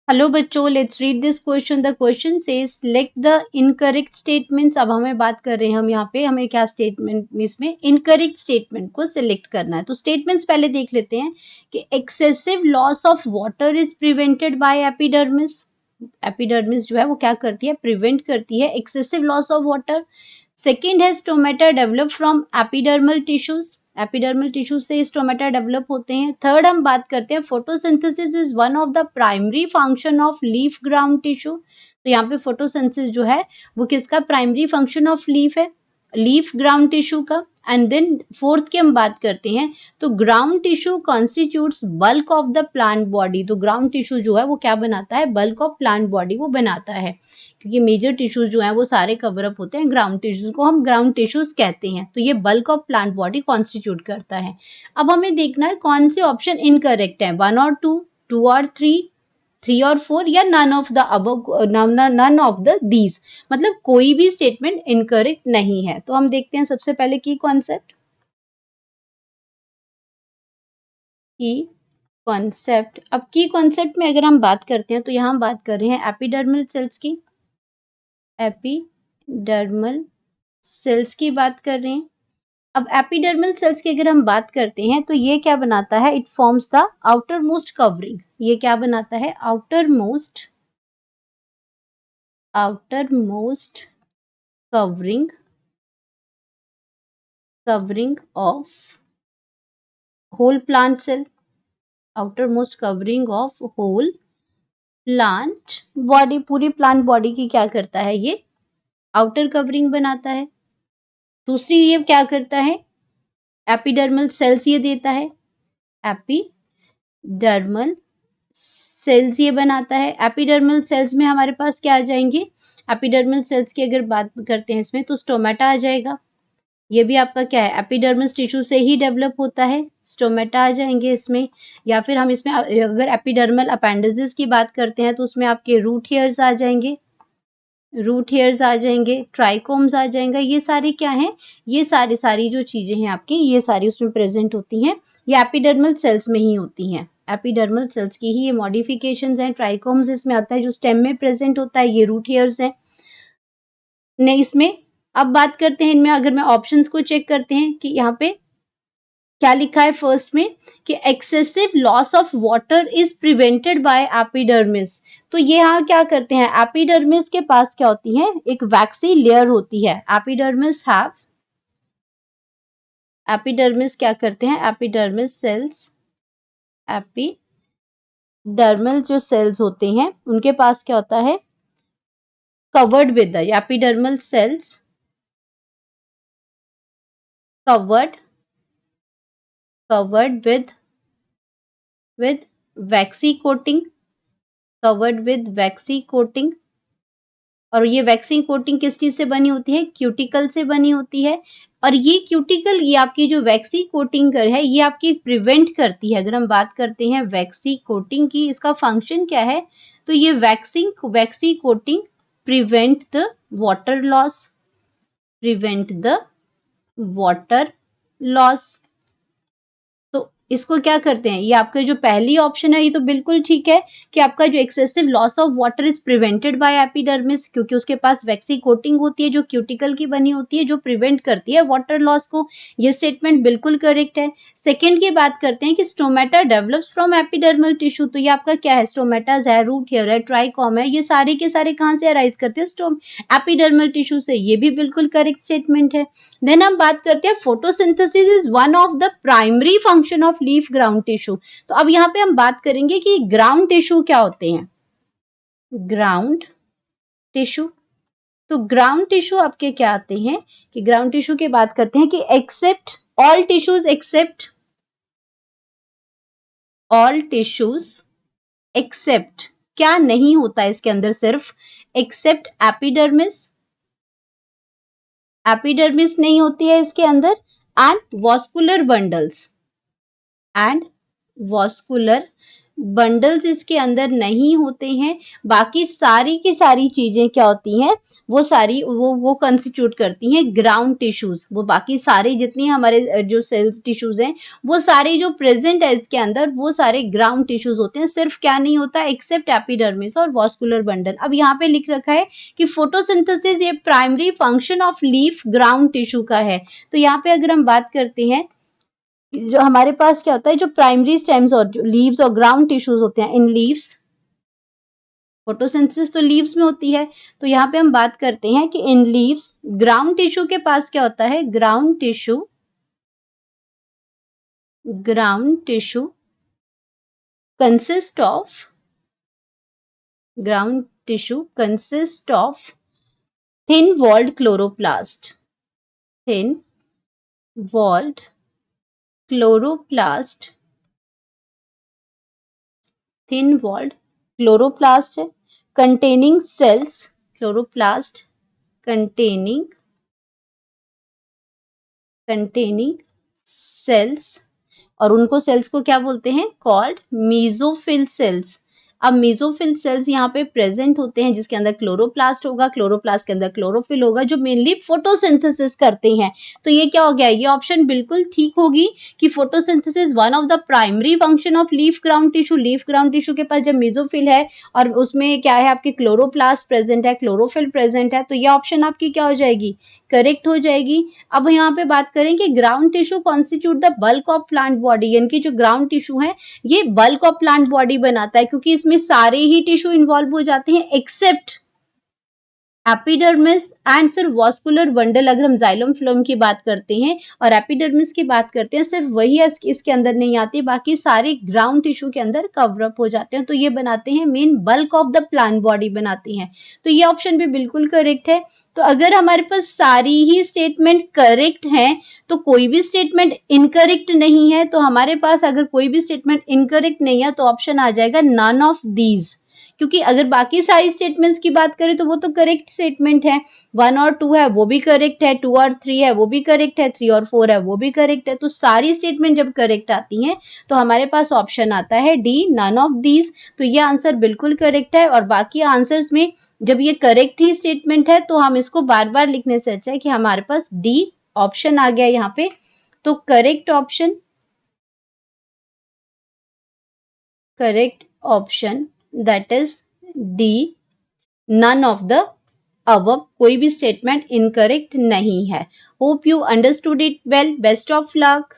Hello बच्चों, let's read this question. The question says select the incorrect statements. अब हमें बात कर रहे हैं हम यहाँ पे हमें क्या स्टेटमेंट इसमें इनकरेक्ट स्टेटमेंट को सिलेक्ट करना है। तो स्टेटमेंट्स पहले देख लेते हैं कि excessive loss of water is prevented by epidermis. Epidermis जो है वो क्या करती है, प्रिवेंट करती है excessive loss of water. Second है stomata develop from epidermal tissues. Epidermal tissue से स्टोमेटा डेवलप होते हैं। थर्ड हम बात करते हैं photosynthesis is one of the primary function of leaf ground tissue. तो यहाँ पे फोटोसिंथेसिस जो है वो किसका प्राइमरी फंक्शन ऑफ लीफ है, लीफ ग्राउंड टिश्यू का। एंड देन फोर्थ की हम बात करते हैं तो ground tissue constitutes bulk of the plant body. तो ग्राउंड टिश्यू जो है वो क्या बनाता है, बल्क ऑफ प्लांट बॉडी वो बनाता है, क्योंकि मेजर टिश्यूज जो हैं वो सारे कवर अप होते हैं ग्राउंड टिश्यूज को हम ग्राउंड टिश्यूज कहते हैं। तो ये bulk of plant body constitute करता है। अब हमें देखना है कौन से ऑप्शन इनकरेक्ट है, 1 और 2, 2 और 3, 3 और 4 या none of the above, none of the these, मतलब कोई भी स्टेटमेंट इनकरेक्ट नहीं है। तो हम देखते हैं सबसे पहले की कॉन्सेप्ट अब की कॉन्सेप्ट में अगर हम बात करते हैं तो यहाँ हम बात कर रहे हैं एपिडर्मल सेल्स की, एपिडर्मल सेल्स की बात कर रहे हैं। अब एपिडर्मल सेल्स की अगर हम बात करते हैं तो ये क्या बनाता है, it forms the outer most covering. ये क्या बनाता है, outer most covering of whole plant cell, outer most covering of whole plant body. पूरी प्लांट बॉडी की क्या करता है, ये आउटर कवरिंग बनाता है। दूसरी ये क्या करता है, एपिडर्मल सेल्स ये देता है, एपिडर्मल सेल्स ये बनाता है। एपिडर्मल सेल्स में हमारे पास क्या आ जाएंगे, एपिडर्मल सेल्स की अगर बात करते हैं इसमें तो स्टोमेटा आ जाएगा। ये भी आपका क्या है, एपिडर्मस टिश्यू से ही डेवलप होता है, स्टोमेटा आ जाएंगे इसमें। या फिर हम इसमें अगर एपिडर्मल अपेंडिसेस की बात करते हैं तो उसमें आपके रूट हेयर्स आ जाएंगे, ट्राइकोम्स आ जाएंगे। ये सारे क्या हैं, ये सारी जो चीजें हैं आपकी ये सारी उसमें प्रेजेंट होती हैं, ये एपिडर्मल सेल्स में ही होती हैं। एपिडर्मल सेल्स की ही ये मॉडिफिकेशंस हैं। ट्राइकोम्स इसमें आता है जो स्टेम में प्रेजेंट होता है, ये रूट हेयर्स हैं। ने इसमें अब बात करते हैं इनमें, अगर मैं ऑप्शंस को चेक करते हैं कि यहाँ पे क्या लिखा है फर्स्ट में कि excessive loss of water is prevented by epidermis. तो ये यहाँ क्या करते हैं, एपिडर्मिस के पास क्या होती है, एक वैक्सी लेयर होती है। एपिडर्मिस क्या करते हैं, एपिडर्मिस सेल्स, एपिडर्मल जो सेल्स होते हैं उनके पास क्या होता है, covered with the epidermal cells covered with waxy coating, और ये वैक्सीन कोटिंग किस चीज से बनी होती है, क्यूटिकल से बनी होती है। और ये क्यूटिकल, ये आपकी जो वैक्सी कोटिंग है ये आपकी प्रिवेंट करती है। अगर हम बात करते हैं वैक्सी कोटिंग की, इसका फंक्शन क्या है, तो ये waxy coating prevent the water loss. तो इसको क्या करते हैं, ये आपका जो पहली ऑप्शन है ये तो बिल्कुल ठीक है कि आपका जो excessive loss of water is prevented by epidermis, क्योंकि उसके पास वैक्सी कोटिंग होती है जो क्यूटिकल की बनी होती है जो प्रिवेंट करती है वाटर लॉस को। ये स्टेटमेंट बिल्कुल करेक्ट है। सेकेंड की बात करते हैं कि stomata develops from epidermal tissue. तो ये आपका क्या है, स्टोमेटाज है, रूट हेयर है, ट्राइकॉम है, ये सारे के सारे कहाँ से अराइज करते हैं, एपिडर्मल टिश्यू से। ये भी बिल्कुल करेक्ट स्टेटमेंट है। देन हम बात करते हैं photosynthesis is one of the primary function of leaf ground tissue. तो अब यहाँ पे हम बात करेंगे कि ग्राउंड टिश्यू क्या होते हैं, ग्राउंड टिश्यू। तो ग्राउंड टिश्यू आपके क्या आते हैं कि ग्राउंड टिश्यू की बात करते हैं कि एक्सेप्ट ऑल टिश्यूज एक्सेप्ट क्या नहीं होता है इसके अंदर, सिर्फ एक्सेप्ट एपिडर्मिस नहीं होती है इसके अंदर, एंड वॉस्कुलर बंडल्स इसके अंदर नहीं होते हैं, बाकी सारी की सारी चीजें क्या होती हैं, वो सारी वो कंस्टिट्यूट करती हैं ग्राउंड टिश्यूज। वो बाकी सारे जितनी हमारे जो सेल्स टिश्यूज हैं वो सारे जो प्रेजेंट है इसके अंदर वो सारे ग्राउंड टिश्यूज होते हैं। सिर्फ क्या नहीं होता, एक्सेप्ट एपिडर्मिस और वॉस्कुलर बंडल। अब यहाँ पे लिख रखा है कि फोटोसिंथेसिस ये primary function of leaf ground tissue का है। तो यहाँ पे अगर हम बात करते हैं, जो हमारे पास क्या होता है, जो प्राइमरी स्टेम्स और जो लीव्स और ग्राउंड टिश्यूज होते हैं, इन लीव्स फोटोसिंथेसिस तो लीव्स में होती है। तो यहाँ पे हम बात करते हैं कि इन लीव्स ग्राउंड टिश्यू के पास क्या होता है, ground tissue consist of thin walled chloroplast, thin walled chloroplast है, containing cells, chloroplast containing cells, और उनको सेल्स को क्या बोलते हैं, कॉल्ड मीजोफिल सेल्स। अब मीजोफिल सेल्स यहाँ पे प्रेजेंट होते हैं जिसके अंदर क्लोरोप्लास्ट होगा, क्लोरोप्लास्ट के अंदर क्लोरोफिल होगा, जो मेनली फोटोसिंथेसिस करते हैं। तो ये क्या हो गया, ये ऑप्शन बिल्कुल ठीक होगी कि photosynthesis one of the primary function of leaf ground tissue के पास जब मीजोफिल है और उसमें क्या है, आपके क्लोरोप्लास्ट प्रेजेंट है, क्लोरोफिल प्रेजेंट है, तो ये ऑप्शन आपकी क्या हो जाएगी, करेक्ट हो जाएगी। अब यहाँ पे बात करें कि ground tissue constitute the bulk of plant body, यानी कि जो ग्राउंड टिश्यू है ये बल्क ऑफ प्लांट बॉडी बनाता है, क्योंकि इसमें सारे ही टिश्यू इन्वॉल्व हो जाते हैं एक्सेप्ट एपिडर्मिस एंड सिर्फ वॉस्कुलर बंडल। अगर हम जाइलम फ्लोएम की बात करते हैं और एपिडर्मिस की बात करते हैं, सिर्फ वही इसके अंदर नहीं आती, बाकी सारे ग्राउंड टिश्यू के अंदर कवर अप हो जाते हैं। तो ये बनाते हैं main bulk of the plant body बनाते हैं। तो ये ऑप्शन भी बिल्कुल करेक्ट है। तो अगर हमारे पास सारी ही स्टेटमेंट करेक्ट है तो कोई भी स्टेटमेंट इनकरेक्ट नहीं है, तो हमारे पास अगर कोई भी स्टेटमेंट इनकरेक्ट नहीं है तो ऑप्शन आ जाएगा नन ऑफ दीज। क्योंकि अगर बाकी सारी स्टेटमेंट्स की बात करें तो वो तो करेक्ट स्टेटमेंट है, 1 और 2 है वो भी करेक्ट है, 2 और 3 है वो भी करेक्ट है, 3 और 4 है वो भी करेक्ट है। तो सारी स्टेटमेंट जब करेक्ट आती हैं तो हमारे पास ऑप्शन आता है डी, नन ऑफ दीज। तो ये आंसर बिल्कुल करेक्ट है। और बाकी आंसर्स में जब ये करेक्ट ही स्टेटमेंट है तो हम इसको बार बार लिखने से अच्छा है कि हमारे पास डी ऑप्शन आ गया यहाँ पे। तो correct option that is D, none of the above, कोई भी स्टेटमेंट इनकरेक्ट नहीं है। Hope you understood it well, best of luck.